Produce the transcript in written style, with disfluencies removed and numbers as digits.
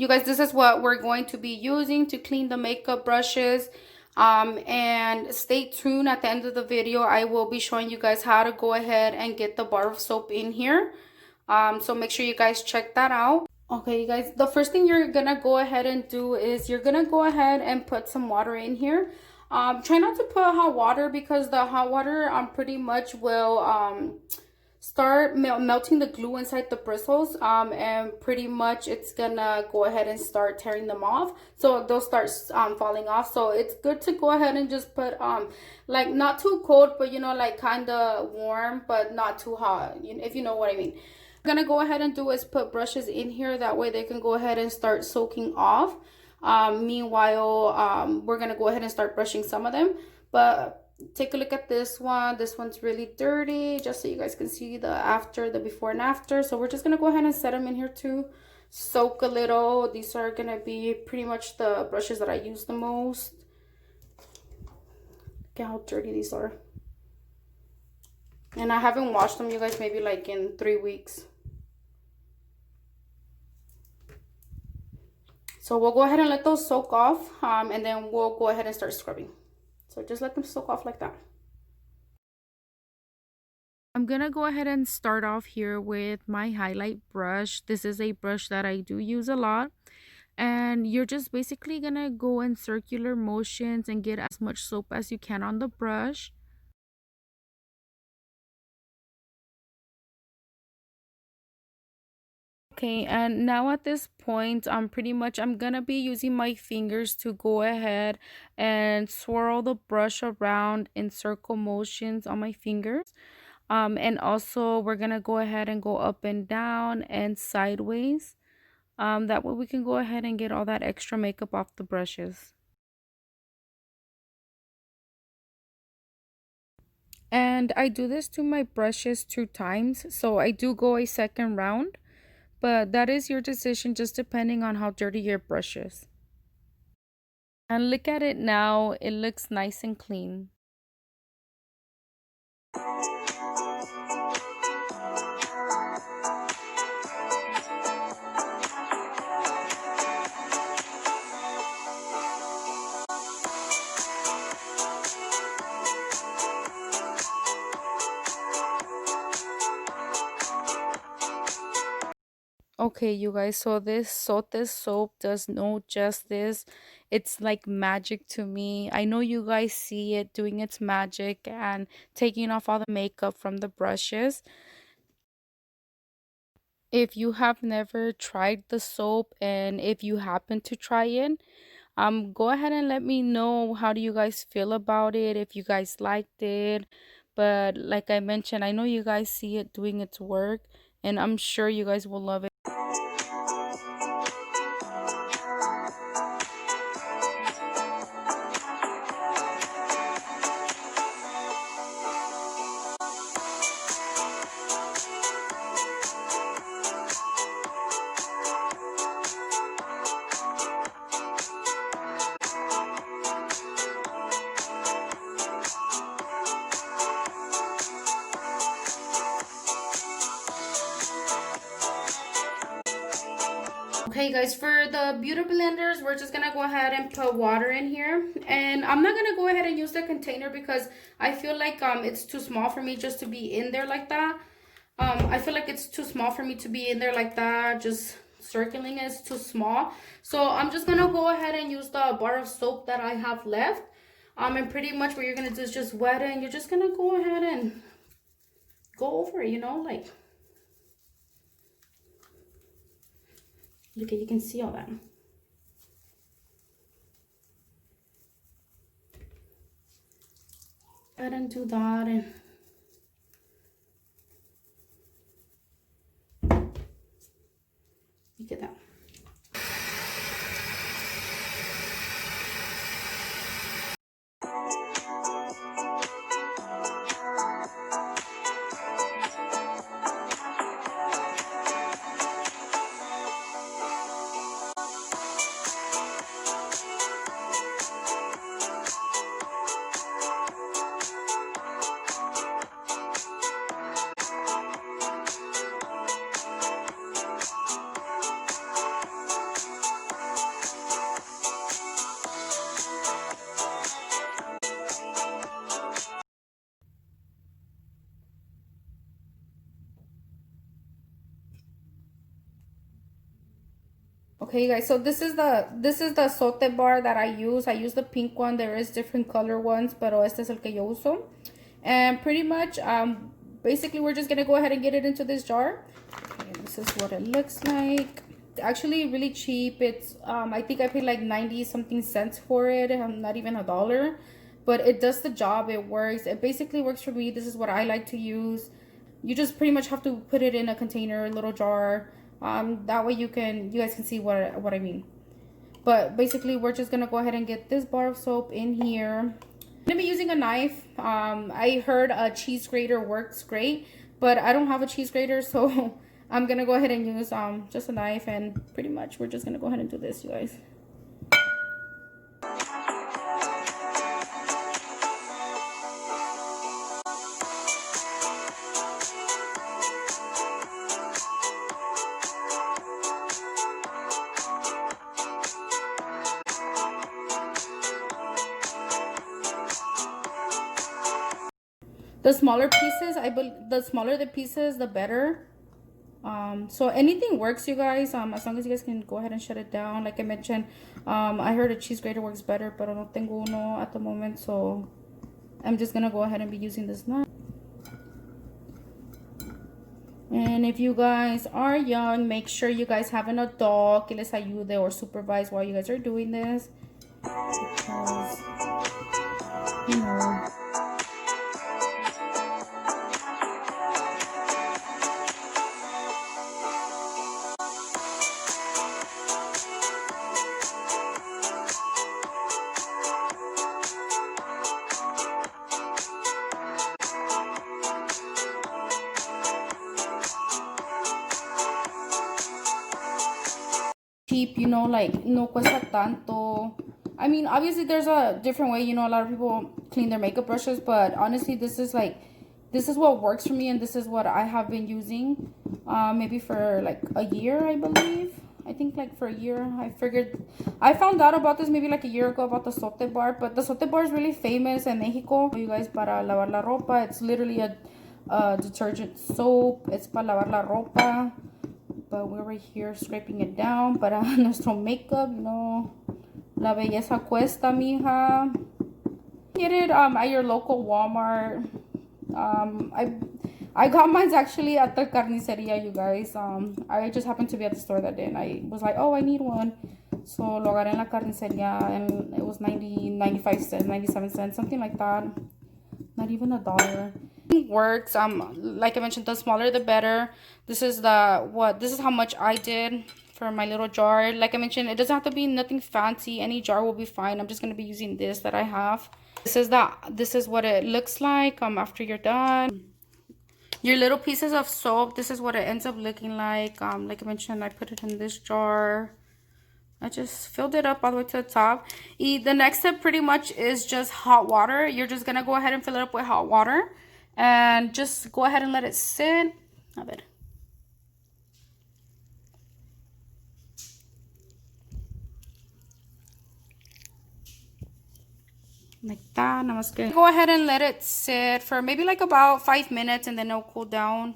you guys, this is what we're going to be using to clean the makeup brushes. And stay tuned. At the end of the video, I will be showing you guys how to go ahead and get the bar of soap in here. So make sure you guys check that out. Okay, you guys, the first thing you're gonna go ahead and do is you're gonna go ahead and put some water in here. Try not to put hot water because the hot water pretty much will start melting the glue inside the bristles, and pretty much it's gonna go ahead and start tearing them off, so they'll start falling off. So it's good to go ahead and just put like not too cold, but you know, like kind of warm but not too hot, if you know what I mean. I'm gonna go ahead and do is put brushes in here, that way they can go ahead and start soaking off. Meanwhile, we're gonna go ahead and start brushing some of them, but take a look at this one. This one's really dirty, just so you guys can see the before and after. So we're just gonna go ahead and set them in here to soak a little. These are gonna be pretty much the brushes that I use the most. Look at how dirty these are. And I haven't washed them, you guys, maybe like in 3 weeks. So we'll go ahead and let those soak off, and then we'll go ahead and start scrubbing. So just let them soak off like that. I'm gonna go ahead and start off here with my highlight brush. This is a brush that I do use a lot. And you're just basically gonna go in circular motions and get as much soap as you can on the brush. Okay, and now at this point, I'm gonna be using my fingers to go ahead and swirl the brush around in circle motions on my fingers. And also we're gonna go ahead and go up and down and sideways. That way we can go ahead and get all that extra makeup off the brushes. And I do this to my brushes 2 times, so I do go a second round. But that is your decision, just depending on how dirty your brush is. And look at it now, it looks nice and clean. Okay, you guys, so this Zote soap does no justice. It's like magic to me. I know you guys see it doing its magic and taking off all the makeup from the brushes. If you have never tried the soap and if you happen to try it, go ahead and let me know, how do you guys feel about it, if you guys liked it. But like I mentioned, I know you guys see it doing its work, and I'm sure you guys will love it. Okay, guys, for the beauty blenders, we're just gonna go ahead and put water in here. And I'm not gonna go ahead and use the container because I feel like it's too small for me just to be in there like that. I feel like it's too small for me to be in there like that. Just circling is too small. So I'm just gonna go ahead and use the bar of soap that I have left. And pretty much what you're gonna do is just wet it, and you're just gonna go ahead and go over it, you know, like, look, you can see all that. Go ahead and do that, and look at that. Okay, guys, so this is the Zote bar that I use. I use the pink one. There is different color ones, pero este es el que yo uso. And pretty much, basically, we're just gonna go ahead and get it into this jar. Okay, this is what it looks like. It's actually really cheap. It's I think I paid like 90 something cents for it. Not even $1, but it does the job. It works. It basically works for me. This is what I like to use. You just pretty much have to put it in a container, a little jar. That way you guys can see what I mean. But basically, we're just gonna go ahead and get this bar of soap in here. I'm gonna be using a knife. I heard a cheese grater works great, but I don't have a cheese grater, so I'm gonna go ahead and use just a knife, and pretty much we're just gonna go ahead and do this, you guys. The smaller pieces, the smaller the pieces, the better. So anything works, you guys. As long as you guys can go ahead and shut it down. Like I mentioned, I heard a cheese grater works better, but I don't tengo uno at the moment, so I'm just gonna go ahead and be using this knife. And if you guys are young, make sure you guys have an adult que les ayude or supervise while you guys are doing this, because you know. Cheap, you know, like no cuesta tanto. I mean, obviously there's a different way, you know, a lot of people clean their makeup brushes, but honestly this is what works for me, and this is what I have been using maybe for like a year, I believe. I think like for a year. I found out about this maybe like a year ago about the Zote bar, but the Zote bar is really famous in Mexico, you guys, para lavar la ropa. It's literally a detergent soap. It's para lavar la ropa. But we're right here scraping it down para nuestro makeup, you know. La belleza cuesta, mija. Get it at your local Walmart. I got mine actually at the carniceria, you guys. I just happened to be at the store that day, and I was like, oh, I need one. So lo agarré en la carniceria, and it was 95 cents, 97 cents, something like that. Not even $1. It works. Like I mentioned, the smaller the better. This is how much I did for my little jar. Like I mentioned, it doesn't have to be nothing fancy. Any jar will be fine. I'm just gonna be using this that I have. This is what it looks like after you're done. Your little pieces of soap, this is what it ends up looking like. Like I mentioned, I put it in this jar. I just filled it up all the way to the top. The next step pretty much is just hot water. You're just gonna go ahead and fill it up with hot water and just go ahead and let it sit. A ver. Like that. Go ahead and let it sit for maybe like about 5 minutes, and then it'll cool down.